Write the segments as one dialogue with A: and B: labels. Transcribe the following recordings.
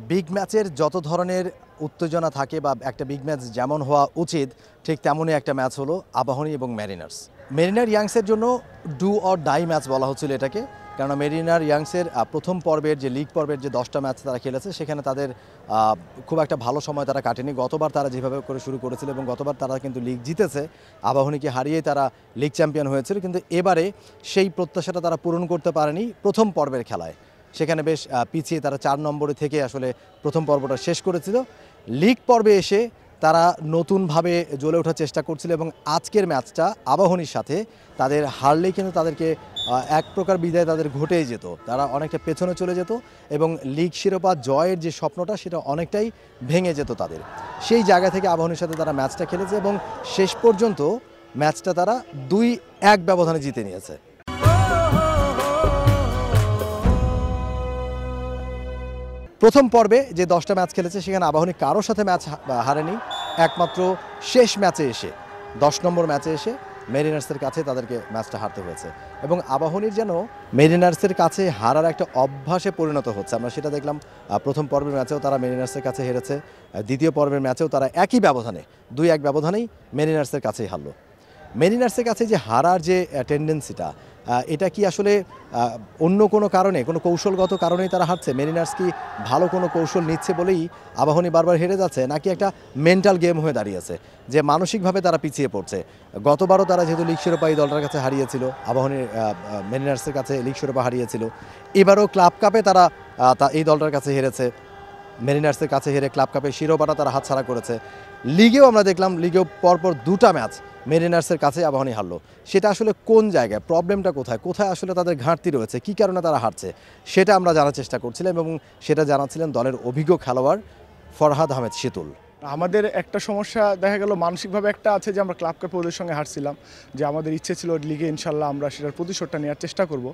A: Big ম্যাচের যত ধরনের উত্তেজনা থাকে বা একটা বিগ ম্যাচ যেমন হওয়া উচিত ঠিক তেমনই একটা ম্যাচ হলো আবাহনী এবং মেরিনার্স। মেরিনার ইয়াংসের জন্য ডু অর ডাই ম্যাচ বলা হচ্ছিল এটাকে, কারণ মেরিনার ইয়াংসের প্রথম পর্বের যে লিগ পর্বের যে 10টা ম্যাচ তারা খেলেছে সেখানে তাদের খুব একটা ভালো সময় তারা কাটেনি। গতবার তারা যেভাবে করে শুরু করেছিল এবং গতবার তারা কিন্তু লিগ জিতেছে, আবাহনীকে হারিয়ে তারা লিগ চ্যাম্পিয়ন হয়েছিল, কিন্তু এবারে সেই প্রত্যাশাটা তারা পূরণ করতে পারেনি প্রথম পর্বের খেলায়। সেখানে বেশ পিছিয়ে তারা 4 নম্বরে থেকে আসলে প্রথম পর্বটা শেষ করেছিল। লিগ পর্বে এসে তারা নতুনভাবে জ্বলে ওঠার চেষ্টা করছিল এবং আজকের ম্যাচটা আবাহনীর সাথে তাদের হারলেই কিন্তু তাদেরকে এক প্রকার বিদায় তাদের ঘটেই যেত, তারা অনেকটা পেছনে চলে যেত এবং লিগ শিরোপা জয়ের যে স্বপ্নটা সেটা অনেকটাই ভেঙে যেত তাদের। সেই জায়গা থেকে আবাহনীর সাথে তারা ম্যাচটা খেলেছে এবং শেষ পর্যন্ত ম্যাচটা তারা 2-1 ব্যবধানে জিতে নিয়েছে। প্রথম পর্বে যে 10টা ম্যাচ খেলেছে সেখানে আবাহনী কারোর সাথে ম্যাচ হারেনি, একমাত্র শেষ ম্যাচে এসে 10 নম্বর ম্যাচে এসে মেরিনার্সের কাছে তাদেরকে ম্যাচটা হারতে হয়েছে এবং আবাহনীর যেন মেরিনার্সের কাছে হারার একটা অভ্যাসে পরিণত হচ্ছে। আমরা সেটা দেখলাম প্রথম পর্বের ম্যাচেও তারা মেরিনার্সের কাছে হেরেছে, দ্বিতীয় পর্বের ম্যাচেও তারা একই ব্যবধানে 2-1 ব্যবধানেই মেরিনার্সের কাছেই হারলো। মেরিনার্সের কাছে যে হারার যে টেন্ডেন্সিটা, এটা কি আসলে অন্য কোনো কারণে, কোনো কৌশলগত কারণেই তারা হারছে? মেরিনার্স কি ভালো কোনো কৌশল নিচ্ছে বলেই আবাহনী বারবার হেরে যাচ্ছে, নাকি একটা মেন্টাল গেম হয়ে দাঁড়িয়েছে যে মানসিকভাবে তারা পিছিয়ে পড়ছে? গতবারও তারা যেহেতু লিগ শিরোপা এই দলটার কাছে হারিয়েছিল, আবাহনীর মেরিনার্সের কাছে লিগ শিরোপা হারিয়েছিল, এবারও ক্লাব কাপে তারা এই দলটার কাছে হেরেছে, মেরিনার্সের কাছে হেরে ক্লাব কাপের শিরোপাটা তারা হাতছাড়া করেছে। লিগেও আমরা দেখলাম, লিগেও পরপর 2টা ম্যাচ মেরিনার্সের কাছে আবাহনী হারলো। সেটা আসলে কোন জায়গায়, প্রবলেমটা কোথায়, কোথায় আসলে তাদের ঘাটতি রয়েছে, কী কারণে তারা হারছে, সেটা আমরা জানার চেষ্টা করছিলাম এবং সেটা জানাচ্ছিলেন দলের অভিজ্ঞ খেলোয়াড় ফরহাদ আহমেদ শীতুল।
B: আমাদের একটা সমস্যা দেখা গেল মানসিকভাবে একটা আছে যে আমরা ক্লাব কাপে ওদের সঙ্গে হারছিলাম, যে আমাদের ইচ্ছে ছিল লিগে ইনশাল্লাহ আমরা সেটার প্রতিশোধটা নেওয়ার চেষ্টা করব,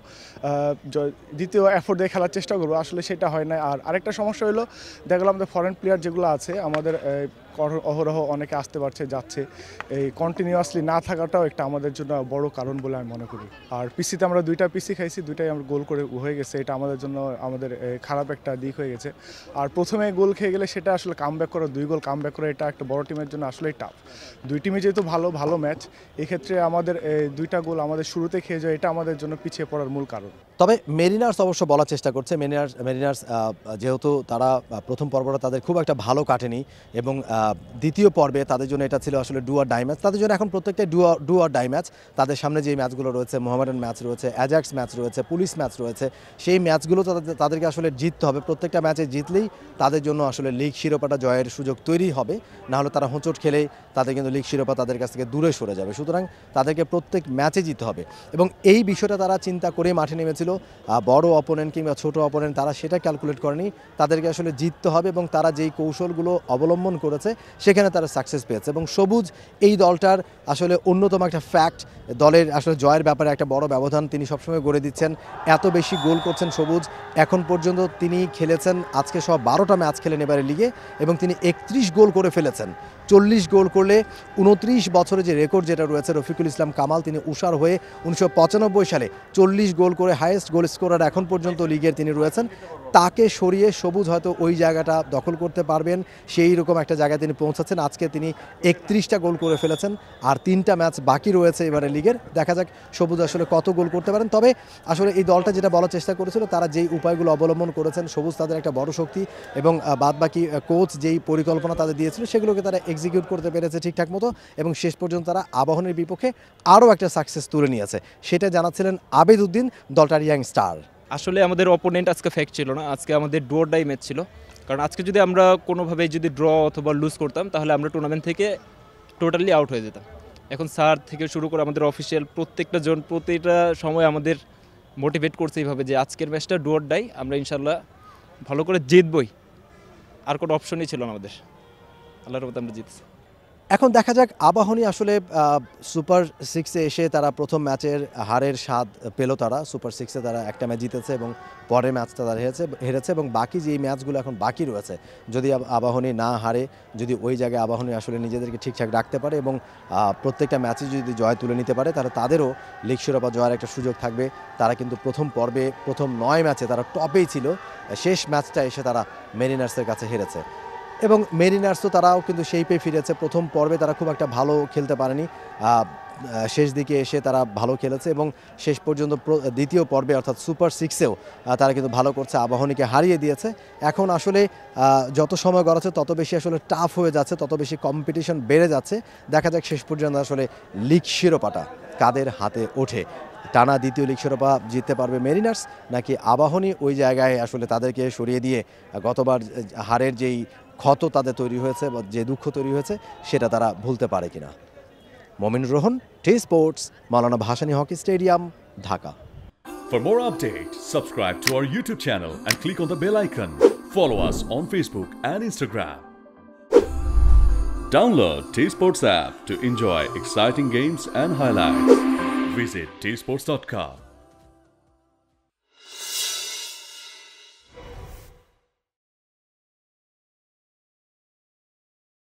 B: দ্বিতীয় এফোর্ট দিয়ে খেলার চেষ্টা করব, আসলে সেটা হয় না। আর আরেকটা সমস্যা হলো দেখা গেল আমাদের ফরেন প্লেয়ার যেগুলো আছে আমাদের অহরহ অনেকে আসতে পারছে যাচ্ছে, এই কন্টিনিউয়াসলি না থাকাটাও একটা আমাদের জন্য বড় কারণ বলে আমি মনে করি। আর পিসিতে আমরা 2টা পিসি খাইছি, 2টাই আমরা গোল করে হয়ে গেছে, এটা আমাদের জন্য আমাদের খারাপ একটা দিক হয়ে গেছে। আর প্রথমে গোল খেয়ে গেলে সেটা আসলে কামব্যাক করা, 2 গোল কামব্যাক করা, এটা একটা বড় টিমের জন্য আসলেই টাফ। 2 টিমে যেহেতু ভালো ম্যাচ, এক্ষেত্রে আমাদের 2টা গোল আমাদের শুরুতে খেয়ে যায়, এটা আমাদের জন্য পিছিয়ে পড়ার মূল কারণ।
A: তবে মেরিনার্স অবশ্য বলার চেষ্টা করছে, মেরিনার্স যেহেতু তারা প্রথম পর্বটা তাদের খুব একটা ভালো কাটেনি এবং দ্বিতীয় পর্বে তাদের জন্য এটা ছিল আসলে ডু অর ডাই ম্যাচ। তাদের জন্য এখন প্রত্যেকটাই ডু অর ডাই ম্যাচ। তাদের সামনে যে ম্যাচগুলো রয়েছে, মোহামেডান ম্যাচ রয়েছে, অ্যাজাক্স ম্যাচ রয়েছে, পুলিশ ম্যাচ রয়েছে, সেই ম্যাচগুলো তাদেরকে আসলে জিততে হবে। প্রত্যেকটা ম্যাচে জিতলেই তাদের জন্য আসলে লিগ শিরোপাটা জয়ের সুযোগ তৈরি হবে, না হলে তারা হোঁচট খেলেই তাদের কিন্তু লিগ শিরোপা তাদের কাছ থেকে দূরে সরে যাবে। সুতরাং তাদেরকে প্রত্যেক ম্যাচে জিততে হবে এবং এই বিষয়টা তারা চিন্তা করে মাঠে নেমেছিল। বড় অপোনেন্ট কিংবা ছোট অপোনেন্ট তারা সেটা ক্যালকুলেট করেনি, তাদেরকে আসলে জিততে হবে এবং তারা যেই কৌশলগুলো অবলম্বন করেছে সেখানে তারা সাকসেস পেয়েছে। এবং সবুজ এই দলটার আসলে অন্যতম একটা ফ্যাক্ট, দলের আসলে জয়ের ব্যাপারে একটা বড় ব্যবধান তিনি সবসময় গড়ে দিচ্ছেন। এত বেশি গোল করছেন সবুজ, এখন পর্যন্ত তিনি খেলেছেন আজকে সব 12টা ম্যাচ খেলেন এবারে লিগে এবং তিনি 31 গোল করে ফেলেছেন। 40 গোল করলে 29 বছরে যে রেকর্ড যেটা রয়েছে রফিকুল ইসলাম কামাল, তিনি উষার হয়ে 1995 সালে 40 গোল করে হাইয়েস্ট গোল স্কোরার এখন পর্যন্ত লিগের তিনি রয়েছেন। তাকে সরিয়ে সবুজ হয়তো ওই জায়গাটা দখল করতে পারবেন, সেই রকম একটা জায়গায় তিনি পৌঁছাচ্ছেন। আজকে তিনি 31টা গোল করে ফেলেছেন আর 3টা ম্যাচ বাকি রয়েছে এবারে লিগের। দেখা যাক সবুজ আসলে কত গোল করতে পারেন। তবে আসলে এই দলটা যেটা বলার চেষ্টা করেছিল, তারা যেই উপায়গুলো অবলম্বন করেছেন, সবুজ তাদের একটা বড় শক্তি এবং বাদবাকি কোচ যেই পরিকল্পনা তাদের দিয়েছিল সেগুলোকে তারা এক্সিকিউট করতে পেরেছে ঠিকঠাক মতো এবং শেষ পর্যন্ত তারা আবাহনীর বিপক্ষে আরও একটা সাকসেস তুলে নিয়েছে। সেটা জানাচ্ছিলেন আবেদ উদ্দিন, দলটার ইয়াং স্টার।
C: আসলে আমাদের অপোনেন্ট আজকে ফেক ছিল না, আজকে আমাদের ডু অর ডাই ম্যাচ ছিল। কারণ আজকে যদি আমরা কোনোভাবে যদি ড্র অথবা লুজ করতাম তাহলে আমরা টুর্নামেন্ট থেকে টোটালি আউট হয়ে যেতাম। এখন স্যার থেকে শুরু করে আমাদের অফিসিয়াল প্রত্যেকটা জন প্রতিটা সময় আমাদের মোটিভেট করছে এইভাবে যে আজকের ম্যাচটা ডু অর ডাই, আমরা ইনশাল্লাহ ভালো করে জিতবই, আর কোনো অপশনই ছিল না আমাদের। আল্লাহর রহমতে আমরা জিতছি।
A: এখন দেখা যাক আবাহনী আসলে সুপার সিক্সে এসে তারা প্রথম ম্যাচের হারের স্বাদ পেল। তারা সুপার সিক্সে তারা একটা ম্যাচ জিতেছে এবং পরের ম্যাচটা তারা হেরেছে এবং বাকি যে ম্যাচগুলো এখন বাকি রয়েছে যদি আবাহনী না হারে, যদি ওই জায়গায় আবাহনী আসলে নিজেদেরকে ঠিকঠাক রাখতে পারে এবং প্রত্যেকটা ম্যাচে যদি জয় তুলে নিতে পারে তাহলে তাদেরও লিগ শিরোপা জয়ের একটা সুযোগ থাকবে। তারা কিন্তু প্রথম পর্বে প্রথম 9 ম্যাচে তারা টপেই ছিল, শেষ ম্যাচটা এসে তারা মেরিনার্সের কাছে হেরেছে এবং মেরিনার্সও তারাও কিন্তু সেই পেয়ে ফিরেছে। প্রথম পর্বে তারা খুব একটা ভালো খেলতে পারেনি, শেষ দিকে এসে তারা ভালো খেলেছে এবং শেষ পর্যন্ত দ্বিতীয় পর্বে অর্থাৎ সুপার সিক্সেও তারা কিন্তু ভালো করছে, আবাহনীকে হারিয়ে দিয়েছে। এখন আসলে যত সময় গড়াচ্ছে তত বেশি আসলে টাফ হয়ে যাচ্ছে, তত বেশি কম্পিটিশন বেড়ে যাচ্ছে। দেখা যাক শেষ পর্যন্ত আসলে লিগ শিরোপাটা কাদের হাতে ওঠে। টানা দ্বিতীয় লিগ শিরোপা জিততে পারবে মেরিনার্স, নাকি আবাহনী ওই জায়গায় আসলে তাদেরকে সরিয়ে দিয়ে গতবার হারের যেই ক্ষত তাদের তৈরি হয়েছে বা যে দুঃখ তৈরি হয়েছে সেটা তারা ভুলতে পারে কিনা। Mominur Rohan, T Sports, Maulana Bhasani hockey stadium, Dhaka.
D: For more updates, subscribe to our YouTube channel and click on the bell icon. Follow us on Facebook and Instagram. Download T Sports app to enjoy exciting games and highlights. Visit tsports.com.